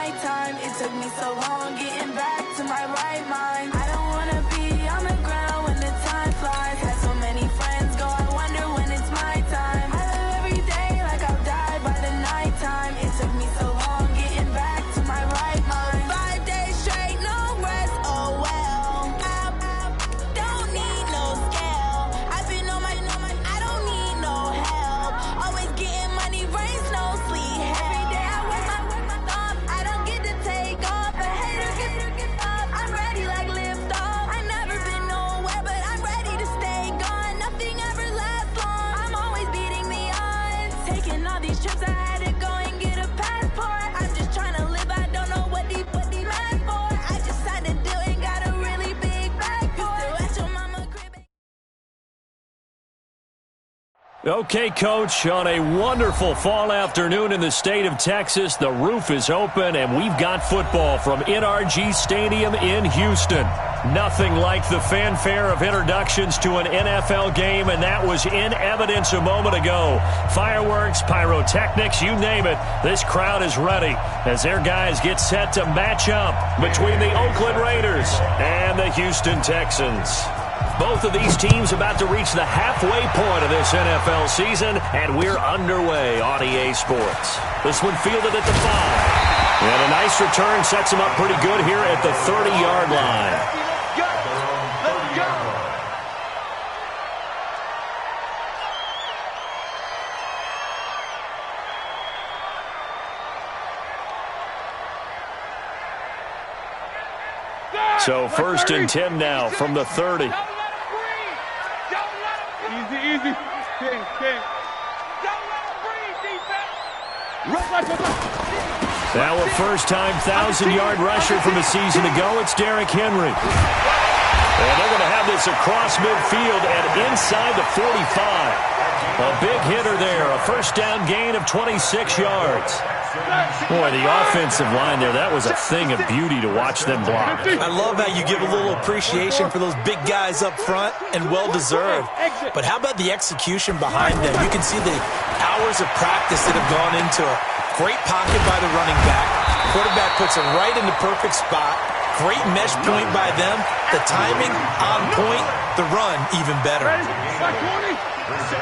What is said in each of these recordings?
nighttime. It took me so long getting back to my right mind. I don't wanna be on the ground when the time flies. Had so many friends go, I wonder when it's my time. I live every day like I'll die by the nighttime. It took me so long getting back to my right mind. 5 days straight, no rest, oh well. I don't need no scale. I've been on my, I don't need no help. Always getting money, rain, snow, sleet. Every day I work my thumb. I don't get to take off. A hater get up. I'm ready like lift off. I never been nowhere, but I'm ready to stay gone. Nothing ever lasts long. I'm always beating the odds. Taking all these trips, I had to go and get a passport. I'm just trying to live. I don't know what these mad for. I just signed a deal and got a really big bag for it. Still at your mama crib. Okay, Coach, on a wonderful fall afternoon in the state of Texas, the roof is open, and we've got football from NRG Stadium in Houston. Nothing like the fanfare of introductions to an NFL game, and that was in evidence a moment ago. Fireworks, pyrotechnics, you name it, this crowd is ready as their guys get set to match up between the Oakland Raiders and the Houston Texans. Both of these teams about to reach the halfway point of this NFL season, and we're underway on EA Sports. This one fielded at the 5. And a nice return sets him up pretty good here at the 30-yard line. Let's go! So 1st and 10 now from the 30. Easy. King. Don't let him breathe, defense. Now a first-time 1,000-yard rusher from a season ago, it's Derrick Henry. And they're going to have this across midfield and inside the 45. A big hitter there, a first down gain of 26 yards. Boy, the offensive line there, that was a thing of beauty to watch them block. I love how you give a little appreciation for those big guys up front, and well-deserved. But how about the execution behind them? You can see the hours of practice that have gone into it. Great pocket by the running back. Quarterback puts it right in the perfect spot. Great mesh point by them. The timing on point. The run even better.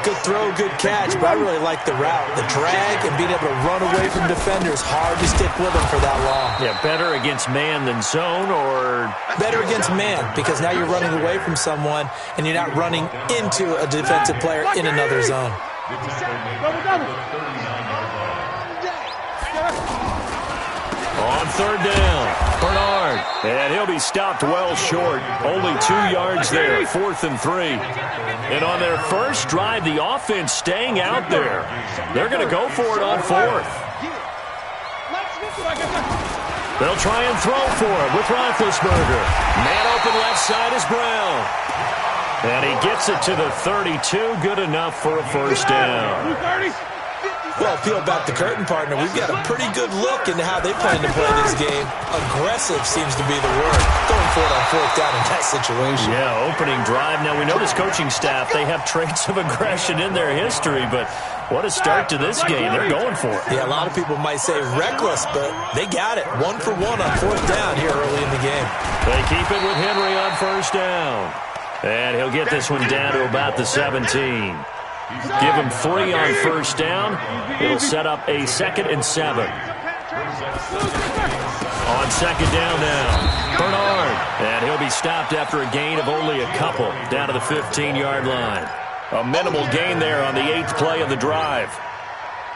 Good throw, good catch, but I really like the route. The drag and being able to run away from defenders, hard to stick with them for that long. Yeah, better against man than zone, or? Better against man, because now you're running away from someone and you're not running into a defensive player in another zone. On 3rd down, Bernard. And he'll be stopped well short. Only 2 yards there, 4th and 3. And on their first drive, the offense staying out there. They're going to go for it on 4th. They'll try and throw for it with Roethlisberger. Man open left side is Brown. And he gets it to the 32. Good enough for a first down. Well, peel back the curtain, partner. We've got a pretty good look into how they plan to play this game. Aggressive seems to be the word. Going for it on 4th down in that situation. Yeah, opening drive. Now, we know this coaching staff, they have traits of aggression in their history, but what a start to this game. They're going for it. Yeah, a lot of people might say reckless, but they got it. 1 for 1 on 4th down here early in the game. They keep it with Henry on first down. And he'll get this one down to about the 17. Give him 3 on first down. It'll set up a 2nd and 7. On 2nd down now, Bernard. And he'll be stopped after a gain of only a couple, down to the 15-yard line. A minimal gain there on the 8th play of the drive.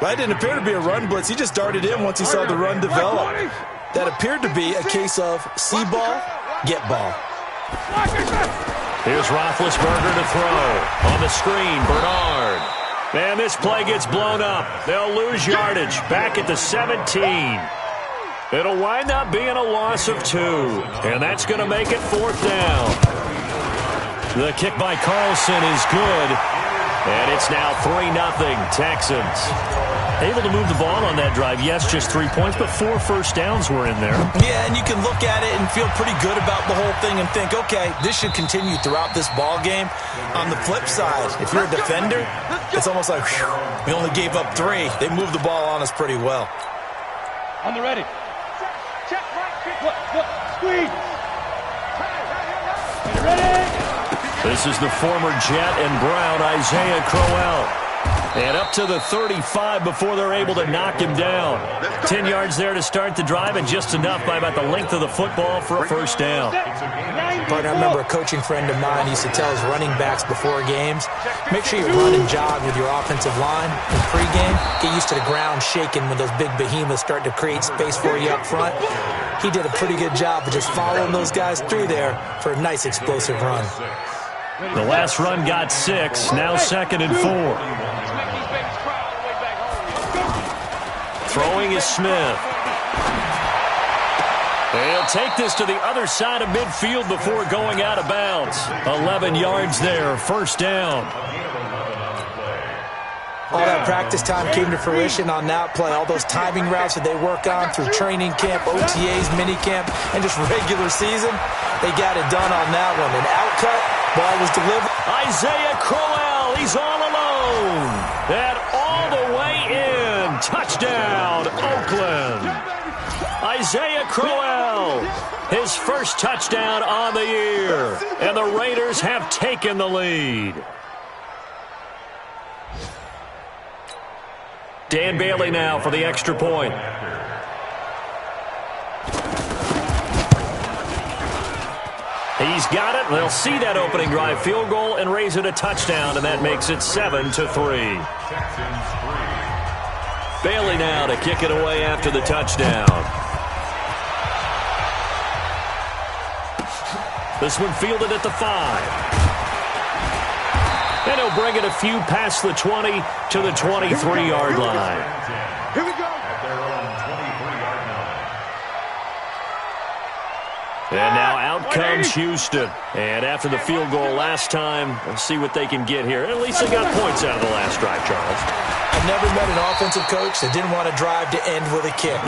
Well, it didn't appear to be a run blitz. He just darted in once he saw the run develop. That appeared to be a case of see ball, get ball. Here's Roethlisberger to throw. On the screen, Bernard. And this play gets blown up. They'll lose yardage back at the 17. It'll wind up being a loss of 2. And that's going to make it 4th down. The kick by Carlson is good. And it's now 3-0 Texans. Able to move the ball on that drive. Yes, just 3 points, but 4 first downs were in there. Yeah, and you can look at it and feel pretty good about the whole thing and think, okay, this should continue throughout this ball game. On the flip side, if you're a defender, it's almost like, whew, we only gave up 3. They moved the ball on us pretty well. On the ready. Check right. Look, squeeze. Ready? This is the former Jet and Brown, Isaiah Crowell. And up to the 35 before they're able to knock him down. 10 yards there to start the drive, and just enough by about the length of the football for a first down. But I remember a coaching friend of mine used to tell his running backs before games, make sure you run and jog with your offensive line in pregame. Get used to the ground shaking when those big behemoths start to create space for you up front. He did a pretty good job of just following those guys through there for a nice explosive run. The last run got 6, now 2nd and 4. Throwing is Smith. They'll take this to the other side of midfield before going out of bounds. 11 yards there, first down. All that practice time came to fruition on that play. All those timing routes that they work on through training camp, OTAs, minicamp, and just regular season, they got it done on that one. An outcut, ball was delivered. Isaiah Crowell, he's all alone. And all the way in. Touchdown, Oakland. Isaiah Crowell, his first touchdown on the year. And the Raiders have taken the lead. Dan Bailey now for the extra point. He's got it. They'll see that opening drive field goal and raise it a touchdown, and that makes it 7-3. Bailey now to kick it away after the touchdown. This one fielded at the 5. And he'll bring it a few past the 20 to the 23-yard line. Here we go. And now out comes Houston. And after the field goal last time, let's see what they can get here. At least they got points out of the last drive, Charles. I've never met an offensive coach that didn't want to drive to end with a kick.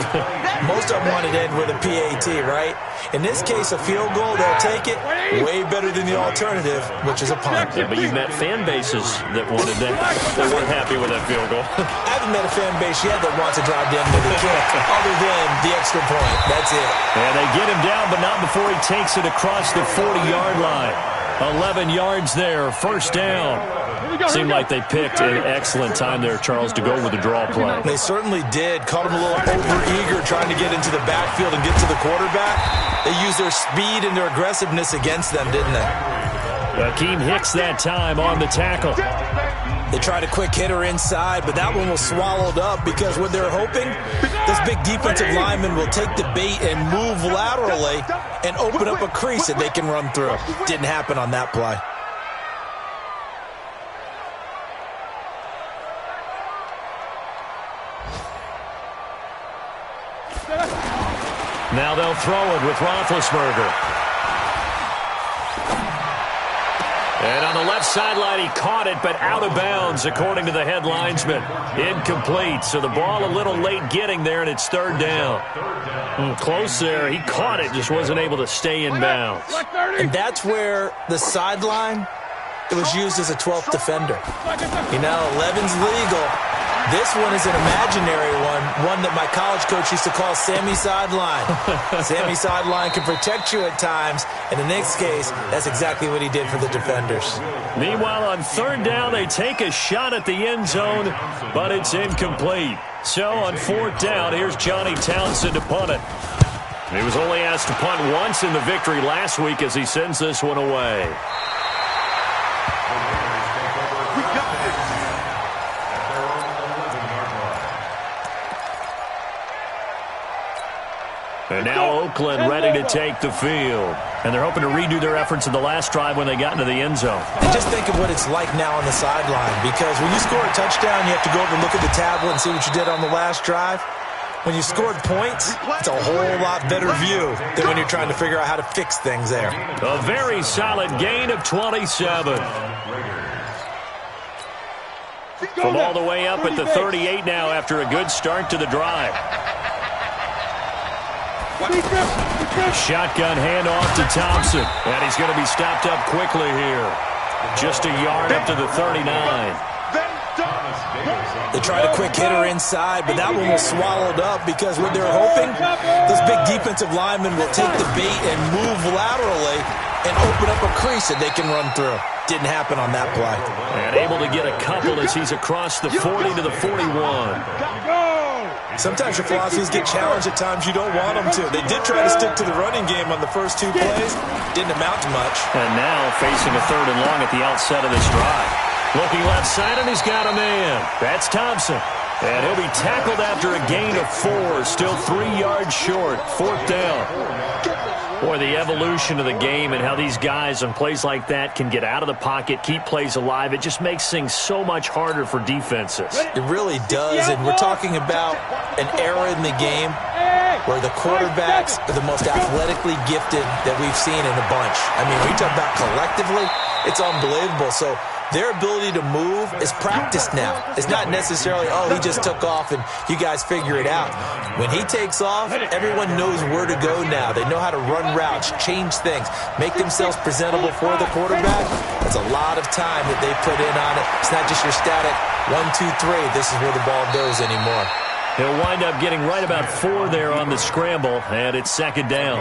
Most of them wanted to end with a PAT, right? In this case, a field goal, they'll take it. Way better than the alternative, which is a punt. Yeah, but you've met fan bases that wanted that. They weren't happy with that field goal. I haven't met a fan base yet that wants to drive to end with a kick, other than the extra point. That's it. And they get him down, but not before he takes it across the 40-yard line. 11 yards there, first down. Seemed like they picked an excellent time there, Charles, to go with the draw play. They certainly did. Caught him a little over-eager trying to get into the backfield and get to the quarterback. They used their speed and their aggressiveness against them, didn't they? Akeem Hicks that time on the tackle. They tried a quick hitter inside, but that one was swallowed up because what they're hoping, this big defensive lineman will take the bait and move laterally and open up a crease that they can run through. Didn't happen on that play. Now they'll throw it with Roethlisberger. And on the left sideline, he caught it, but out of bounds, according to the head linesman. Incomplete, so the ball a little late getting there, and it's third down. Close there. He caught it, just wasn't able to stay in bounds. And that's where the sideline, it was used as a 12th defender. You know, 11's legal. This one is an imaginary one that my college coach used to call Sammy Sideline. Sammy Sideline can protect you at times. In the next case, that's exactly what he did for the defenders. Meanwhile, on third down, they take a shot at the end zone, but it's incomplete. So on fourth down, here's Johnny Townsend to punt it. He was only asked to punt once in the victory last week as he sends this one away. And now Oakland ready to take the field. And they're hoping to redo their efforts in the last drive when they got into the end zone. And just think of what it's like now on the sideline, because when you score a touchdown, you have to go over and look at the tablet and see what you did on the last drive. When you scored points, it's a whole lot better view than when you're trying to figure out how to fix things there. A very solid gain of 27. From all the way up at the 38 now after a good start to the drive. Shotgun handoff to Thompson. And he's going to be stopped up quickly here. Just a yard up to the 39. They tried a quick hitter inside, but that one was swallowed up because what they're hoping, those big defensive linemen will take the bait and move laterally and open up a crease that they can run through. Didn't happen on that play. And able to get a couple as he's across the 40 to the 41. Sometimes your philosophies get challenged at times you don't want them to. They did try to stick to the running game on the first 2 plays. Didn't amount to much. And now facing a 3rd and long at the outset of this drive. Looking left side, and he's got a man. That's Thompson. And he'll be tackled after a gain of 4. Still 3 yards short. 4th down. Boy, the evolution of the game and how these guys on plays like that can get out of the pocket, keep plays alive, it just makes things so much harder for defenses. It really does, and we're talking about an era in the game where the quarterbacks are the most athletically gifted that we've seen in a bunch. I mean, when you talk about collectively, it's unbelievable. So their ability to move is practiced now. It's not necessarily, oh, he just took off and you guys figure it out. When he takes off, everyone knows where to go now. They know how to run routes, change things, make themselves presentable for the quarterback. That's a lot of time that they put in on it. It's not just your static 1, 2, 3. This is where the ball goes anymore. He'll wind up getting right about 4 there on the scramble, and it's 2nd down.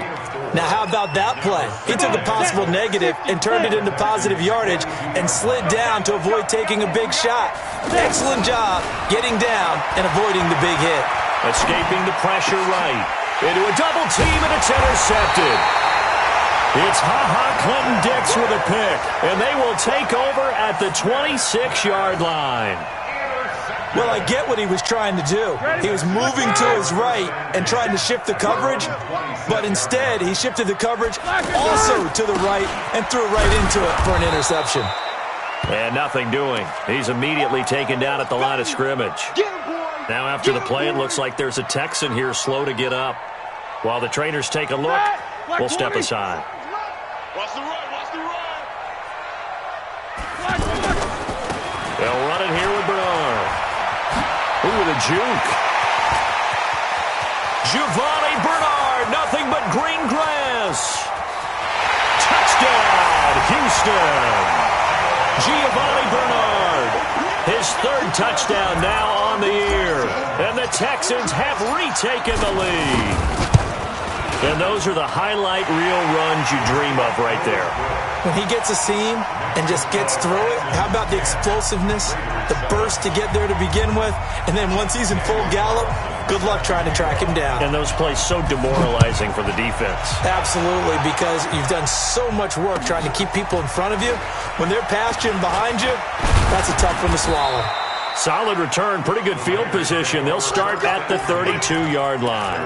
Now, how about that play? He took a possible negative and turned it into positive yardage and slid down to avoid taking a big shot. Excellent job getting down and avoiding the big hit. Escaping the pressure right. Into a double team, and it's intercepted. It's Ha-Ha Clinton-Dix with a pick, and they will take over at the 26-yard line. Well, I get what he was trying to do. He was moving to his right and trying to shift the coverage, but instead he shifted the coverage also to the right and threw right into it for an interception. And nothing doing. He's immediately taken down at the line of scrimmage. Now after the play, it looks like there's a Texan here slow to get up. While the trainers take a look, we'll step aside. Watch the run, watch the run. They'll run it here with Bernard. Ooh, with a juke. Giovanni Bernard, nothing but green grass. Touchdown, Houston. Giovanni Bernard, his 3rd touchdown now on the year. And the Texans have retaken the lead. And those are the highlight reel runs you dream of right there. When he gets a seam and just gets through it, how about the explosiveness, the burst to get there to begin with, and then once he's in full gallop, good luck trying to track him down. And those plays so demoralizing for the defense. Absolutely, because you've done so much work trying to keep people in front of you. When they're past you and behind you, that's a tough one to swallow. Solid return, pretty good field position. They'll start at the 32-yard line.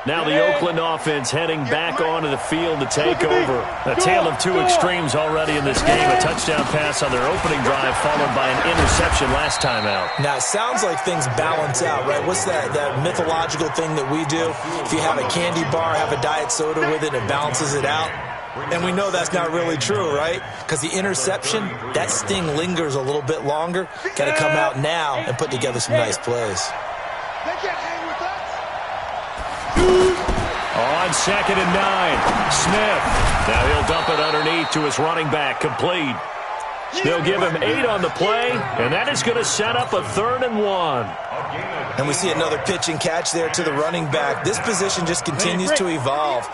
Now the Oakland offense heading back onto the field to take over. A tale of 2 extremes already in this game. A touchdown pass on their opening drive followed by an interception last time out. Now, it sounds like things balance out, right? What's that mythological thing that we do? If you have a candy bar, have a diet soda with it, it balances it out. And we know that's not really true, right? Because the interception, that sting lingers a little bit longer. Got to come out now and put together some nice plays. They can't hang with us. On 2nd and 9, Smith. Now he'll dump it underneath to his running back, complete. They'll give him 8 on the play, and that is going to set up a 3rd and 1. And we see another pitch and catch there to the running back. This position just continues to evolve.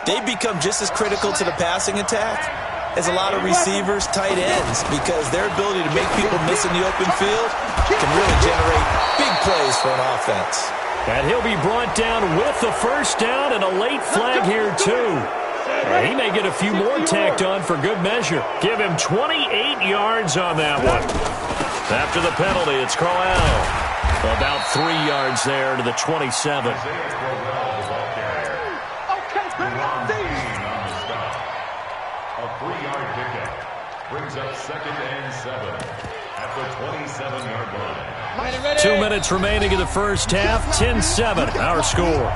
They become just as critical to the passing attack as a lot of receivers, tight ends, because their ability to make people miss in the open field can really generate big plays for an offense. And he'll be brought down with the 1st down and a late flag here, too. And he may get a few more tacked on for good measure. Give him 28 yards on that one. After the penalty, it's Crowell. About 3 yards there to the 27. Okay, a 3-yard pickup brings up 2nd and 7 at the 27-yard line. 2 minutes remaining in the first half. 10-7, our score.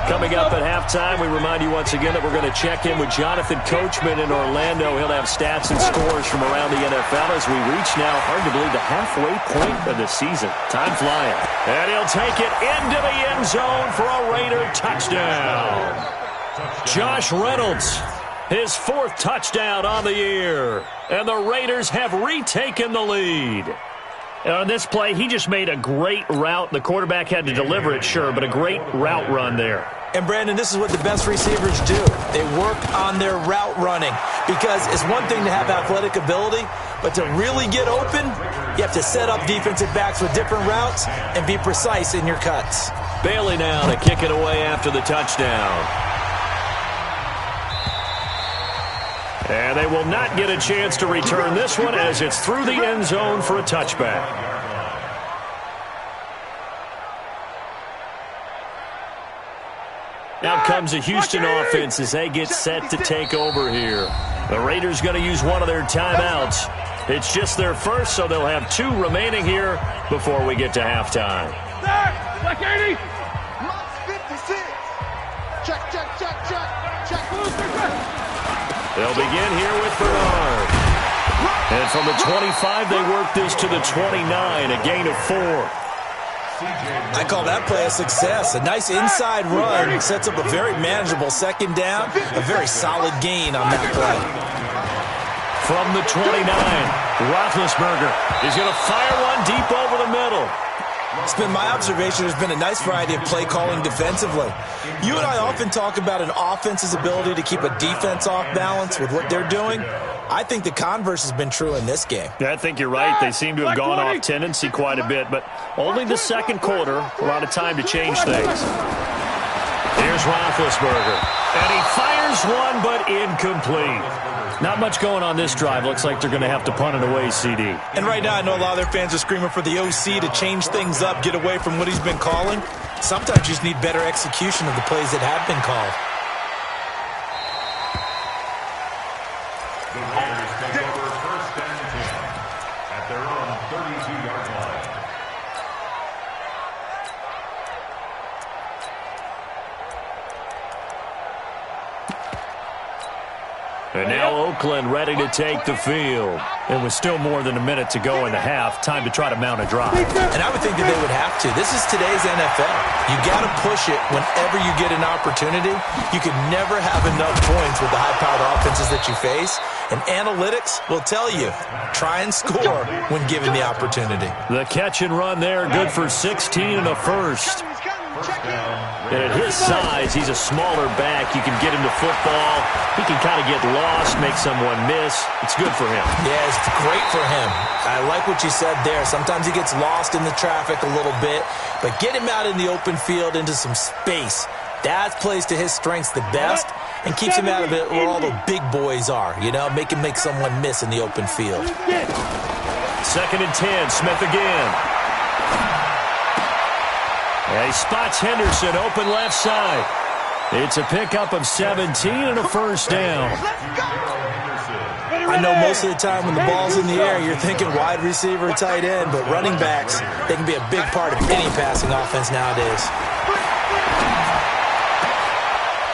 Coming up at halftime, we remind you once again that we're going to check in with Jonathan Coachman in Orlando. He'll have stats and scores from around the NFL as we reach now, hard to believe, the halfway point of the season. Time flying. And he'll take it into the end zone for a Raider touchdown. Josh Reynolds, his 4th touchdown on the year. And the Raiders have retaken the lead. On this play, he just made a great route. The quarterback had to deliver it, sure, but a great route run there. And, Brandon, this is what the best receivers do. They work on their route running because it's one thing to have athletic ability, but to really get open, you have to set up defensive backs with different routes and be precise in your cuts. Bailey now to kick it away after the touchdown. And they will not get a chance to return this one as it's through the end zone for a touchback. Now comes the Houston offense as they get set to take over here. The Raiders going to use one of their timeouts. It's just their first, so they'll have 2 remaining here before we get to halftime. Black 80. 56. Check. They'll begin here with Bernard. And from the 25, they work this to the 29, a gain of 4. I call that play a success. A nice inside run sets up a very manageable second down, a very solid gain on that play. From the 29, Roethlisberger is going to fire one deep over the middle. It's been my observation there's been a nice variety of play calling defensively. You and I often talk about an offense's ability to keep a defense off balance with what they're doing. I think the converse has been true in this game. Yeah, I think you're right. They seem to have gone off tendency quite a bit, but only the second quarter, a lot of time to change things. Here's Roethlisberger, and he fires one, but incomplete. Not much going on this drive. Looks like they're going to have to punt it away, CD. And right now I know a lot of their fans are screaming for the OC to change things up, get away from what he's been calling. Sometimes you just need better execution of the plays that have been called. The Raiders take over 1st and 10 at their own 32-yard line. And now Oakland ready to take the field. It was still more than a minute to go in the half. Time to try to mount a drive. And I would think that they would have to. This is today's NFL. You got to push it whenever you get an opportunity. You can never have enough points with the high-powered offenses that you face. And analytics will tell you, try and score when given the opportunity. The catch and run there, good for 16 and a first. And at his size, he's a smaller back. You can get him to football. He can kind of get lost, make someone miss. It's good for him. Yeah, it's great for him. I like what you said there. Sometimes he gets lost in the traffic a little bit, but get him out in the open field into some space. That plays to his strengths the best and keeps him out of it where all the big boys are, you know, make him make someone miss in the open field. 2nd and 10, Smith again. And he spots Henderson open left side. It's a pickup of 17 and a first down. I know most of the time when the ball's in the air, you're thinking wide receiver, tight end, but running backs, they can be a big part of any passing offense nowadays.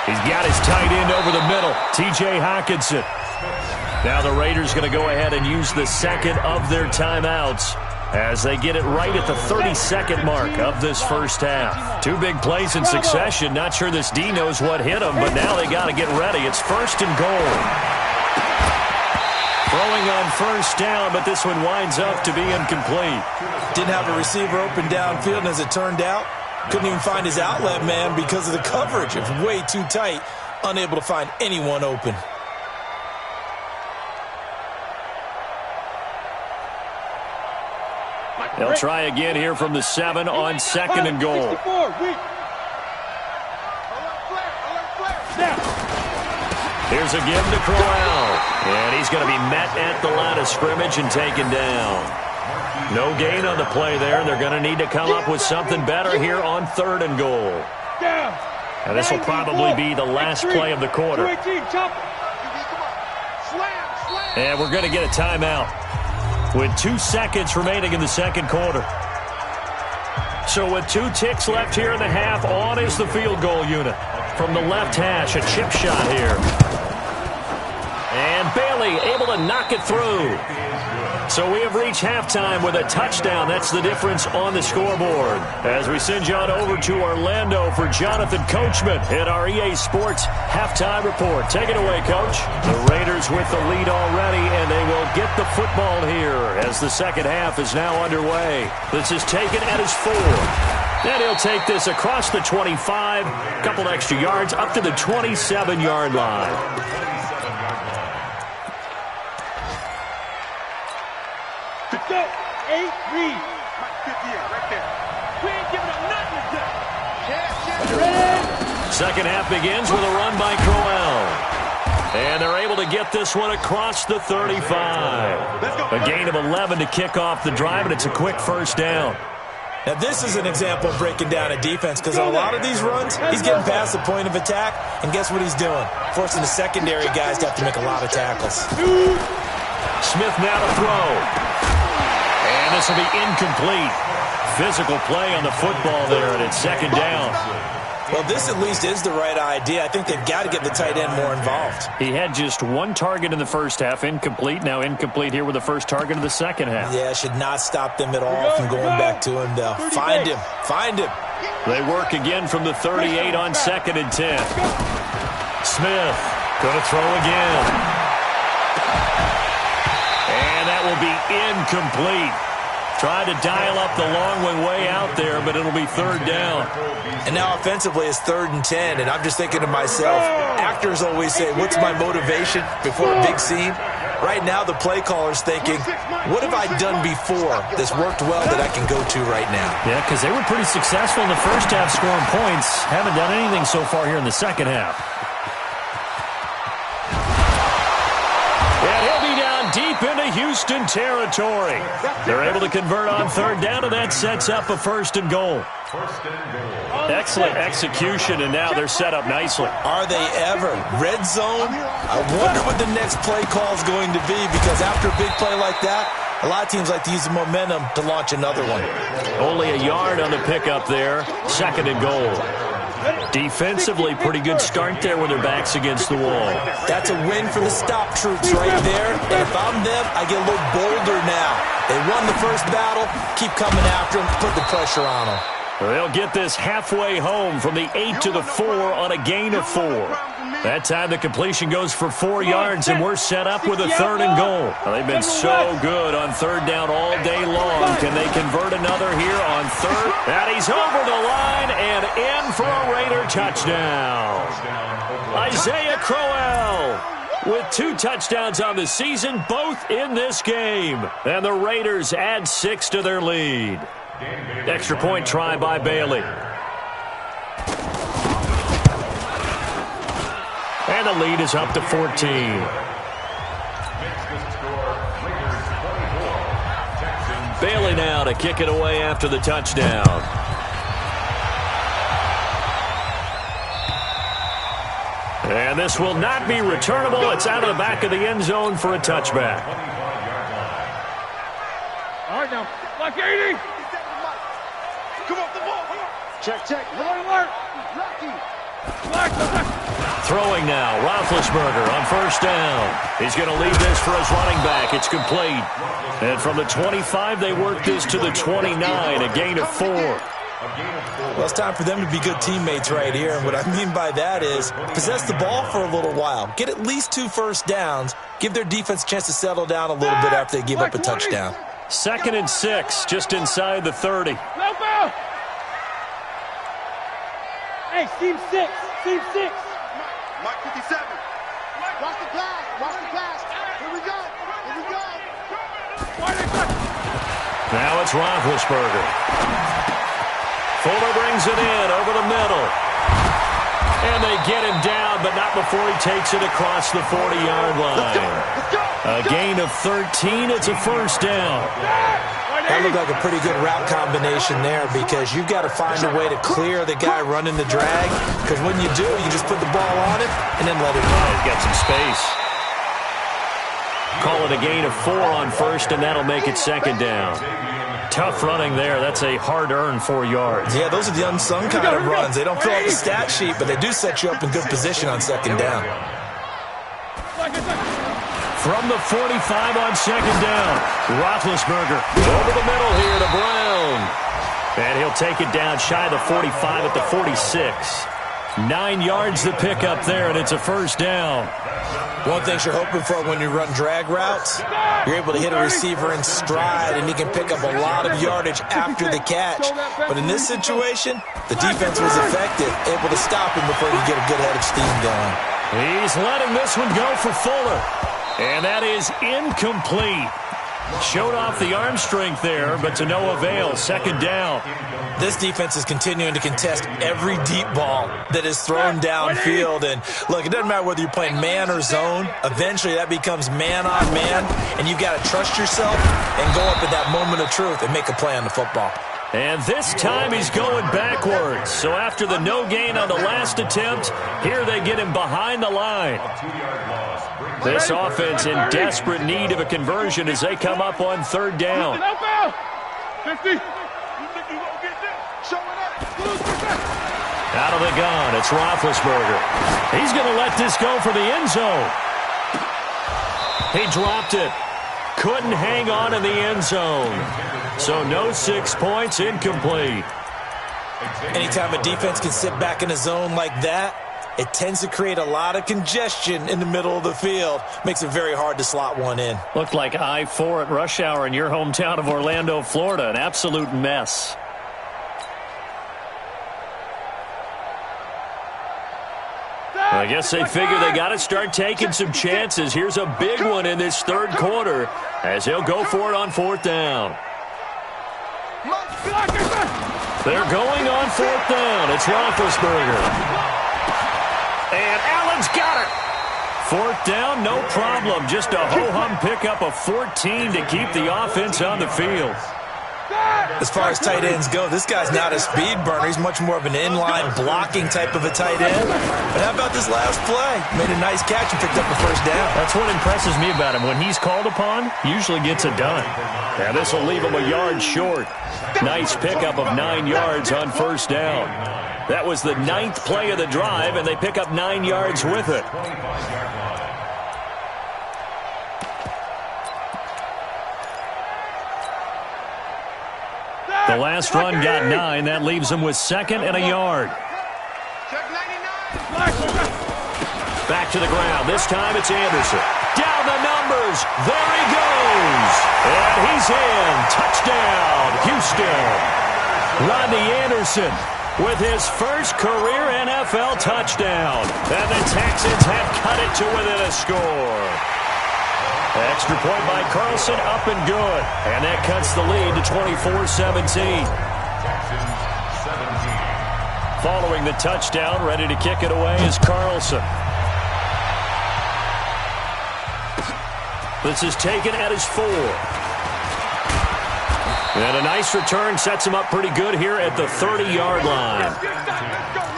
He's got his tight end over the middle, T.J. Hockenson. Now the Raiders going to go ahead and use the second of their timeouts as they get it right at the 32nd mark of this first half. 2 big plays in succession. Not sure this D knows what hit them, but now they got to get ready. It's 1st and goal. Throwing on first down, but this one winds up to be incomplete. Didn't have a receiver open downfield, and as it turned out, couldn't even find his outlet man because of the coverage. It was way too tight, unable to find anyone open. They'll try again here from the 7 on 2nd and goal. Here's a give to Corral. And he's going to be met at the line of scrimmage and taken down. No gain on the play there. They're going to need to come up with something better here on 3rd and goal. And this will probably be the last play of the quarter. And we're going to get a timeout with 2 seconds remaining in the second quarter. So with 2 ticks left here in the half, on is the field goal unit. From the left hash, a chip shot here. And Bailey able to knock it through. So we have reached halftime with a touchdown. That's the difference on the scoreboard. As we send you on over to Orlando for Jonathan Coachman in our EA Sports halftime report. Take it away, Coach. The Raiders with the lead already, and they will get the football here as the second half is now underway. This is taken at his 4. Then he'll take this across the 25, a couple extra yards, up to the 27-yard line. Go. 8 read. Right there. We ain't giving up nothing today. Second half begins with a run by Crowell. And they're able to get this one across the 35. A gain of 11 to kick off the drive, and it's a quick first down. Now, this is an example of breaking down a defense because on a lot of these runs, he's getting past the point of attack, and guess what he's doing? Forcing the secondary guys to have to make a lot of tackles. Smith now to throw. And this will be incomplete. Physical play on the football there, and it's second down. Well, this at least is the right idea. I think they've got to get the tight end more involved. He had just 1 target in the first half, incomplete. Now incomplete here with the first target of the second half. Yeah, should not stop them at all from going back to him, though. Find him. Find him. They work again from the 38 on 2nd and 10. Smith going to throw again. And that will be incomplete. Tried to dial up the long one way out there, but it'll be third down. And now offensively it's 3rd and 10, and I'm just thinking to myself, actors always say, what's my motivation before a big scene? Right now the play caller's thinking, what have I done before that's worked well that I can go to right now? Yeah, because they were pretty successful in the first half scoring points. Haven't done anything so far here in the second half. Deep into Houston territory. They're able to convert on third down, and that sets up a 1st and goal. Excellent execution, and now they're set up nicely. Are they ever? Red zone? I wonder what the next play call is going to be, because after a big play like that, a lot of teams like to use the momentum to launch another one. Only a yard on the pickup there. 2nd and goal. Defensively, pretty good start there with their backs against the wall. That's a win for the stop troops right there. And if I'm them, I get a little bolder now. They won the first battle. Keep coming after them. Put the pressure on them. They'll get this halfway home from the 8 to the 4 on a gain of 4. That time the completion goes for 4 yards, and we're set up with a 3rd and goal. Well, they've been so good on third down all day long. Can they convert another here on 3rd? And he's over the line and in for a Raider touchdown. Isaiah Crowell with 2 touchdowns on the season, both in this game. And the Raiders add 6 to their lead. Extra point try by Bailey. And the lead is up to 14. Bailey now to kick it away after the touchdown. And this will not be returnable. It's out of the back of the end zone for a touchback. All right, now. Block 80. Come on, the ball. Check. Alert. Block. Throwing now, Roethlisberger on 1st down. He's going to leave this for his running back. It's complete. And from the 25, they work this to the 29, a gain of 4. Well, it's time for them to be good teammates right here. And what I mean by that is possess the ball for a little while. Get at least 2 first downs. Give their defense a chance to settle down a little bit after they give up a touchdown. 2nd and 6, just inside the 30. Hey, team 6. Mike 57. Watch the pass. Here we go. Now it's Roethlisberger. Fuller brings it in over the middle. And they get him down, but not before he takes it across the 40-yard line. A gain of 13. It's a 1st down. That looked like a pretty good route combination there, because you've got to find a way to clear the guy running the drag, because when you do, you just put the ball on it and then let it run. He's got some space. Call it a gain of 4 on 1st, and that'll make it 2nd down. tough running there. That's a hard-earned 4 yards. Yeah, those are the unsung kind of runs. They don't fill out the stat sheet, but they do set you up in good position on second down. From the 45 on second down, Roethlisberger over the middle here to Brown. And he'll take it down shy of the 45 at the 46. 9 yards to pick up there, and it's a first down. One thing you're hoping for when you run drag routes, you're able to hit a receiver in stride, and he can pick up a lot of yardage after the catch. But in this situation, the defense was effective, able to stop him before he could get a good head of steam going. He's letting this one go for Fuller. And that is incomplete. Showed off the arm strength there, but to no avail. Second down. This defense is continuing to contest every deep ball that is thrown downfield. And look, it doesn't matter whether you're playing man or zone. Eventually, that becomes man on man, and you've got to trust yourself and go up at that moment of truth and make a play on the football. And this time he's going backwards. So after the no gain on the last attempt, here they get him behind the line. This offense in desperate need of a conversion as they come up on third down. Out of the gun, it's Roethlisberger. He's going to let this go for the end zone. He dropped it. Couldn't hang on in the end zone. So no 6 points, incomplete. Anytime a defense can sit back in a zone like that, it tends to create a lot of congestion in the middle of the field. Makes it very hard to slot one in. Looked like I-4 at rush hour in your hometown of Orlando, Florida. An absolute mess. I guess they figure they got to start taking some chances. Here's a big one in this third quarter as he'll go for it on fourth down. They're going on fourth down. It's Roethlisberger. And Allen's got it. Fourth down, no problem. Just a ho-hum pickup of 14 to keep the offense on the field. As far as tight ends go, this guy's not a speed burner. He's much more of an inline blocking type of a tight end. But how about this last play? Made a nice catch and picked up the first down. That's what impresses me about him. When he's called upon, usually gets it done. Yeah, this will leave him a yard short. Nice pickup of 9 yards on first down. That was the 9th play of the drive, and they pick up 9 yards with it. The last run got 9. That leaves him with second and a yard. Back to the ground. This time it's Anderson. Down the numbers. There he goes. And he's in. Touchdown, Houston. Rodney Anderson with his first career NFL touchdown. And the Texans have cut it to within a score. Extra point by Carlson, up and good. And that cuts the lead to 24-17. Following the touchdown, ready to kick it away is Carlson. This is taken at his 4. And a nice return sets him up pretty good here at the 30-yard line.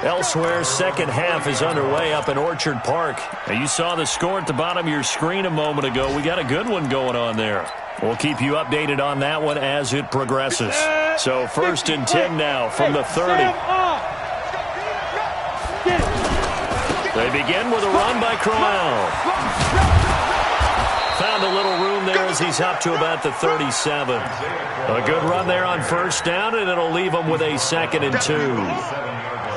Elsewhere, second half is underway up in Orchard Park. Now, you saw the score at the bottom of your screen a moment ago. We got a good one going on there. We'll keep you updated on that one as it progresses. So 1st and 10 now from the 30. They begin with a run by Crowell. Found a little room there as he's up to about the 37. A good run there on first down, and it'll leave him with a 2nd and 2.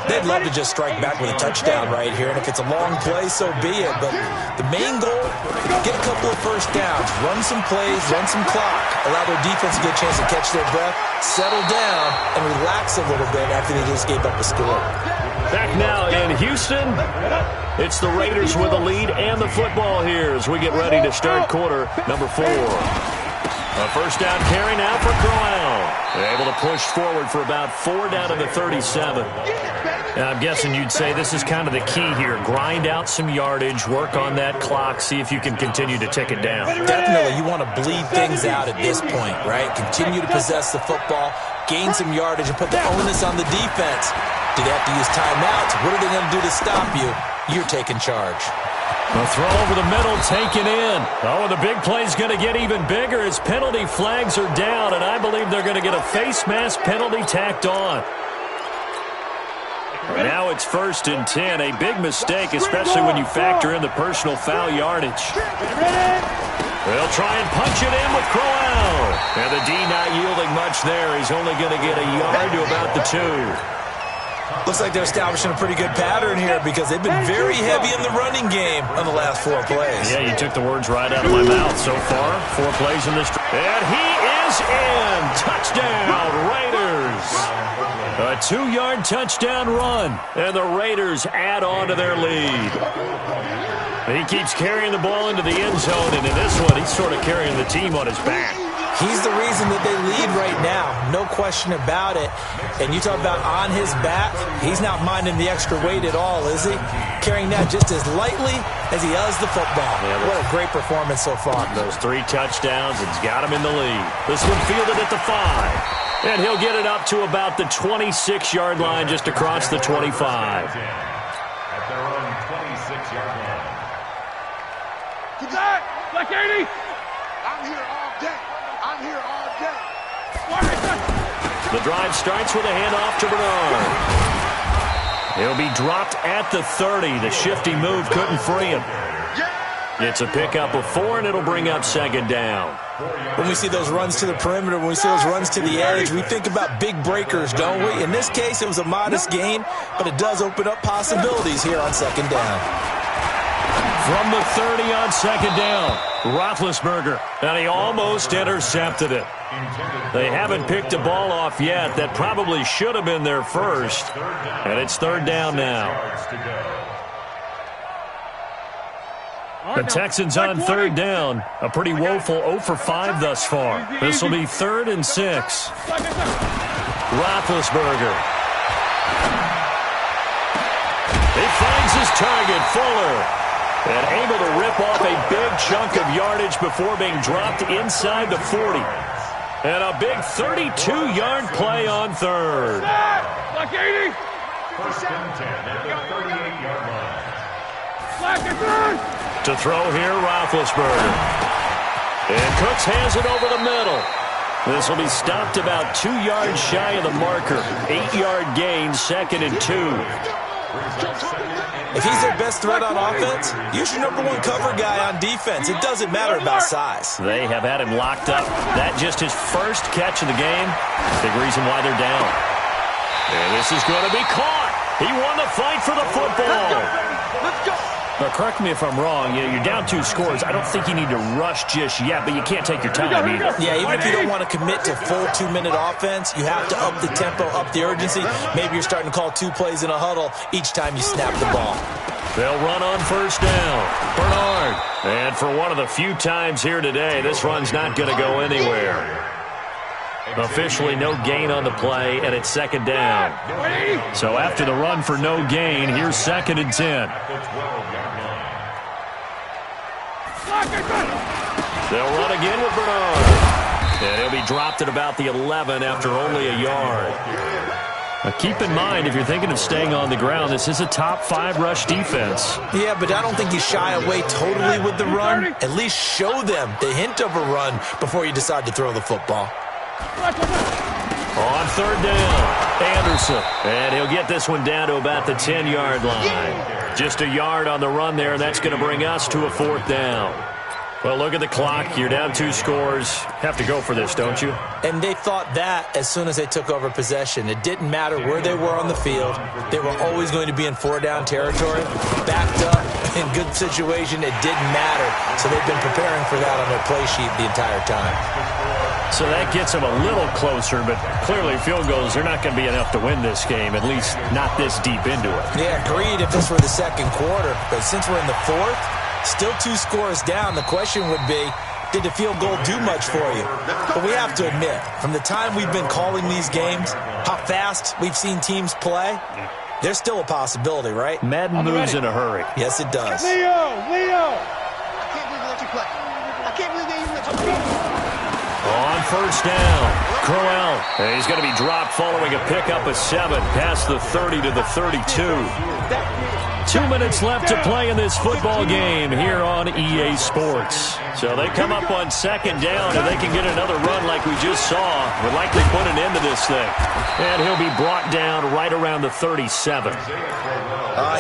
They'd love to just strike back with a touchdown right here, and if it's a long play, so be it. But the main goal, get a couple of first downs, run some plays, run some clock, allow their defense to get a chance to catch their breath, settle down, and relax a little bit after they just gave up a score. Back now in Houston, it's the Raiders with the lead and the football here as we get ready to start quarter number 4. A first down carry now for Crowell. They're able to push forward for about 4 down to the 37. And I'm guessing you'd say this is kind of the key here. Grind out some yardage, work on that clock, see if you can continue to tick it down. Definitely, you want to bleed things out at this point, right? Continue to possess the football, gain some yardage, and put the onus on the defense. Do they have to use timeouts? What are they going to do to stop you? You're taking charge. The throw over the middle taken in. Oh, and the big play's going to get even bigger as penalty flags are down, and I believe they're going to get a face mask penalty tacked on. Now it's 1st and 10. A big mistake, especially when you factor in the personal foul yardage. They'll try and punch it in with Crowell. And the D not yielding much there. He's only going to get a yard to about the 2. Looks like they're establishing a pretty good pattern here because they've been very heavy in the running game on the last 4 plays. Yeah, you took the words right out of my mouth so far. 4 plays in this. And he is in. Touchdown, Raiders. A 2-yard touchdown run. And the Raiders add on to their lead. He keeps carrying the ball into the end zone, and in this one, he's sort of carrying the team on his back. He's the reason that they lead right now, no question about it. And you talk about on his back, he's not minding the extra weight at all, is he? Carrying that just as lightly as he does the football. Yeah, what a great performance so far. Those 3 touchdowns, it's got him in the lead. This one fielded at the 5. And he'll get it up to about the 26-yard line just across the 25. At their own 26-yard line. Black 80! I'm here all day. I'm here all day. The drive starts with a handoff to Bernard. He'll be dropped at the 30. The shifty move couldn't free him. It's a pickup of 4, and it'll bring up 2nd down. When we see those runs to the perimeter, when we see those runs to the edge, we think about big breakers, don't we? In this case, it was a modest gain, but it does open up possibilities here on 2nd down. From the 30 on 2nd down, Roethlisberger, and he almost intercepted it. They haven't picked a ball off yet. That probably should have been their first, and it's 3rd down now. The Texans on 3rd down. A pretty woeful 0 for 5 thus far. This will be 3rd and 6. Roethlisberger. He finds his target, Fuller. And able to rip off a big chunk of yardage before being dropped inside the 40. And a big 32-yard play on 3rd. Black 80! 1st and 10 at the 38-yard line. Black and 3rd! To throw here, Roethlisberger. And Cooks has it over the middle. This will be stopped about 2 yards shy of the marker. 8-yard gain, 2nd and 2. If he's their best threat on offense, use your #1 cover guy on defense. It doesn't matter about size. They have had him locked up. That just his first catch of the game. Big reason why they're down. And this is going to be caught. He won the fight for the football. Let's go! Now, correct me if I'm wrong. You're down 2 scores. I don't think you need to rush just yet, but you can't take your time either. Yeah, even if you don't want to commit to full 2-minute offense, you have to up the tempo, up the urgency. Maybe you're starting to call 2 plays in a huddle each time you snap the ball. They'll run on 1st down. Bernard. And for one of the few times here today, this run's not going to go anywhere. Officially no gain on the play, and it's 2nd down. So after the run for no gain, here's 2nd and 10. They'll run again with Bernard. And he'll be dropped at about the 11 after only a yard. Now keep in mind, if you're thinking of staying on the ground, this is a top 5 rush defense. Yeah, but I don't think you shy away totally with the run. At least show them the hint of a run before you decide to throw the football. On 3rd down, Anderson. And he'll get this one down to about the 10-yard line. Just a yard on the run there, and that's going to bring us to a 4th down. Well, look at the clock. You're down 2 scores. Have to go for this, don't you? And they thought that as soon as they took over possession. It didn't matter where they were on the field. They were always going to be in 4-down territory. Backed up, in good situation, it didn't matter. So they've been preparing for that on their play sheet the entire time. So that gets them a little closer, but clearly field goals are not going to be enough to win this game, at least not this deep into it. Yeah, agreed if this were the 2nd quarter. But since we're in the 4th, still 2 scores down, the question would be, did the field goal do much for you? But we have to admit, from the time we've been calling these games, how fast we've seen teams play, there's still a possibility, right? Madden moves in a hurry. Yes, it does. Leo! I can't believe they let you play. I can't believe they even let you play. On 1st down, Crowell. And he's going to be dropped following a pickup of 7 past the 30 to the 32. 2 minutes left to play in this football game here on EA Sports. So they come up on second down, and they can get another run like we just saw. Would likely put an end to this thing. And he'll be brought down right around the 37.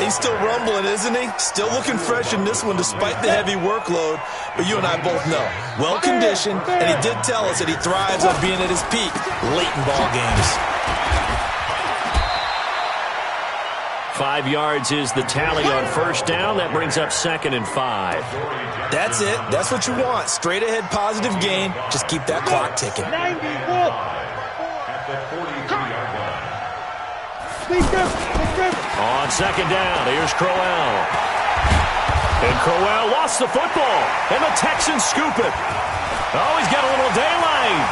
He's still rumbling, isn't he? Still looking fresh in this one despite the heavy workload. But you and I both know, well-conditioned, and he did tell us that he thrives on being at his peak late in ball games. 5 yards is the tally on first down. That brings up 2nd and 5. That's it. That's what you want. Straight ahead, positive gain. Just keep that clock ticking. At the 43-yard line. On second down, here's Crowell. And Crowell lost the football. And the Texans scoop it. Oh, he's got a little daylight.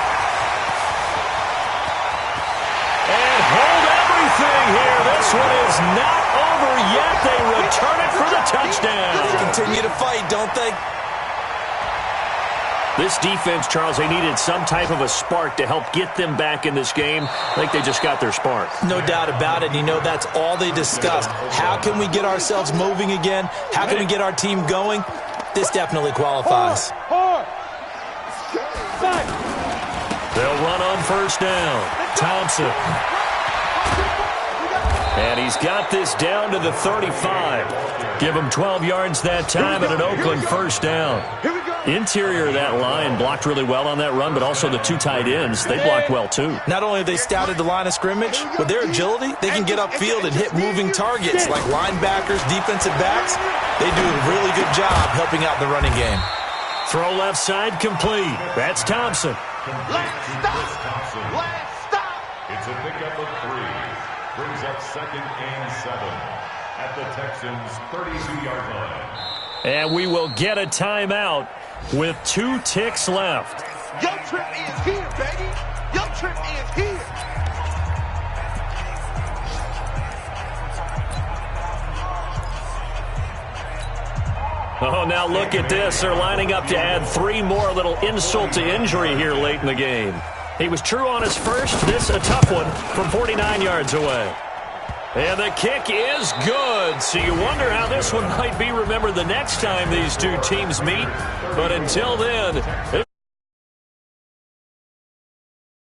And hold everything here. This one is not over yet. They return it for the touchdown. They continue to fight, don't they? This defense, Charles, they needed some type of a spark to help get them back in this game. I think they just got their spark. No doubt about it. And you know, that's all they discussed. How can we get ourselves moving again? How can we get our team going? This definitely qualifies. They'll run on first down. Thompson. And he's got this down to the 35. Give him 12 yards that time and an Oakland first down. Interior of that line blocked really well on that run, but also the 2 tight ends, they blocked well too. Not only have they scouted the line of scrimmage, with their agility, they can get upfield and hit moving targets like linebackers, defensive backs. They do a really good job helping out the running game. Throw left side complete. That's Thompson. Last stop. It's a pickup of 3. Brings up 2nd and 7 at the Texans' 32-yard line. And we will get a timeout with 2 ticks left. Your trip is here, baby. Your trip is here. Oh, now look at this. They're lining up to add 3 more, a little insult to injury here late in the game. He was true on his first. This a tough one from 49 yards away. And the kick is good. So you wonder how this one might be remembered the next time these two teams meet. But until then...